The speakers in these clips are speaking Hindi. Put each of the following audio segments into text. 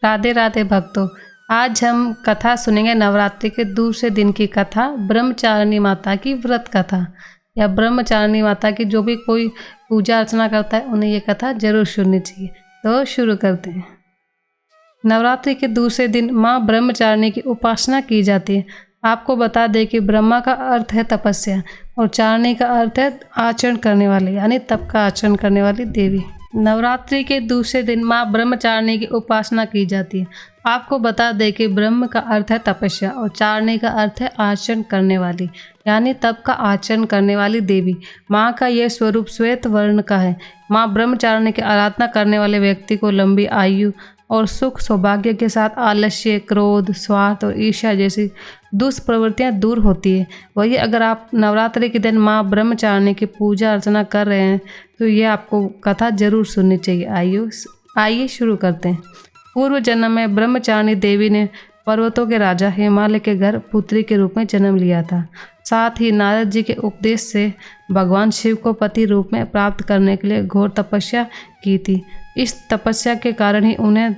राधे राधे भक्तों, आज हम कथा सुनेंगे नवरात्रि के दूसरे दिन की कथा, ब्रह्मचारिणी माता की व्रत कथा। या ब्रह्मचारिणी माता की जो भी कोई पूजा अर्चना करता है उन्हें ये कथा जरूर सुननी चाहिए। तो शुरू करते हैं। नवरात्रि के दूसरे दिन माँ ब्रह्मचारिणी की उपासना की जाती है। आपको बता दें कि ब्रह्मा का अर्थ है तपस्या और चारिणी का अर्थ है आचरण करने वाली, यानी तप का आचरण करने वाली देवी। नवरात्रि के दूसरे दिन माँ ब्रह्मचारिणी की उपासना की जाती है। आपको बता दें कि ब्रह्म का अर्थ है तपस्या और चारिणी का अर्थ है आचरण करने वाली, यानी तप का आचरण करने वाली देवी। माँ का यह स्वरूप श्वेत वर्ण का है। माँ ब्रह्मचारिणी की आराधना करने वाले व्यक्ति को लंबी आयु और सुख सौभाग्य के साथ आलस्य, क्रोध, स्वार्थ और ईर्ष्या जैसी दुष्प्रवृत्तियां दूर होती है। वही अगर आप नवरात्रि के दिन माँ ब्रह्मचारिणी की पूजा अर्चना कर रहे हैं तो ये आपको कथा जरूर सुननी चाहिए। आइए शुरू करते हैं। पूर्व जन्म में ब्रह्मचारिणी देवी ने पर्वतों के राजा हिमालय के घर पुत्री के रूप में जन्म लिया था। साथ ही नारद जी के उपदेश से भगवान शिव को पति रूप में प्राप्त करने के लिए घोर तपस्या की थी। इस तपस्या के कारण ही उन्हें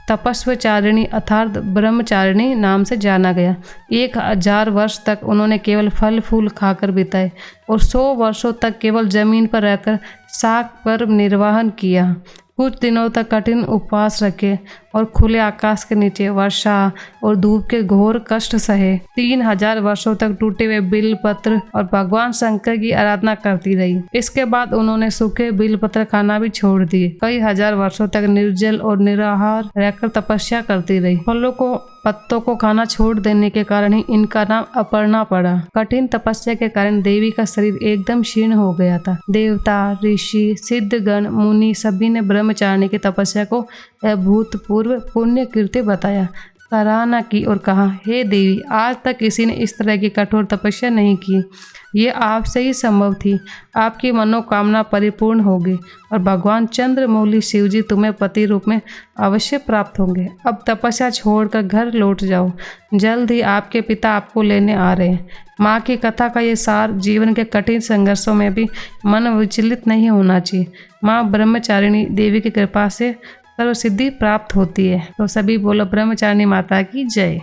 तपस्वचारिणी अर्थात ब्रह्मचारिणी नाम से जाना गया। 1000 वर्ष तक उन्होंने केवल फल फूल खाकर बिताए और 100 वर्षों तक केवल जमीन पर रहकर शाक पर निर्वाहन किया। कुछ दिनों तक कठिन उपवास रखे और खुले आकाश के नीचे वर्षा और धूप के घोर कष्ट सहे। 3000 वर्षों तक टूटे हुए बिल पत्र और भगवान शंकर की आराधना करती रही। इसके बाद उन्होंने सूखे बिल पत्र खाना भी छोड़ दिए। कई हजार वर्षों तक निर्जल और निराहार रहकर तपस्या करती रही। फलों को पत्तों को खाना छोड़ देने के कारण ही इनका नाम अपर्णा पड़ा। कठिन तपस्या के कारण देवी का शरीर एकदम क्षीण हो गया था। देवता, ऋषि, सिद्धगण, मुनि सभी ने ब्रह्मचारिणी की तपस्या को अभूतपूर्व पुण्य कृत्य बताया, सराहना की और कहा, हे देवी, आज तक किसी ने इस तरह की कठोर तपस्या नहीं की। ये आपसे ही संभव थी। आपकी मनोकामना परिपूर्ण होगी और भगवान चंद्रमौली शिवजी तुम्हें पति रूप में अवश्य प्राप्त होंगे। अब तपस्या छोड़कर घर लौट जाओ। जल्द ही आपके पिता आपको लेने आ रहे हैं। माँ की कथा का ये सार जीवन के कठिन संघर्षों में भी मन विचलित नहीं होना चाहिए। माँ ब्रह्मचारिणी देवी की कृपा से सर्व सिद्धि प्राप्त होती है। तो सभी बोलो ब्रह्मचारिणी माता की जय।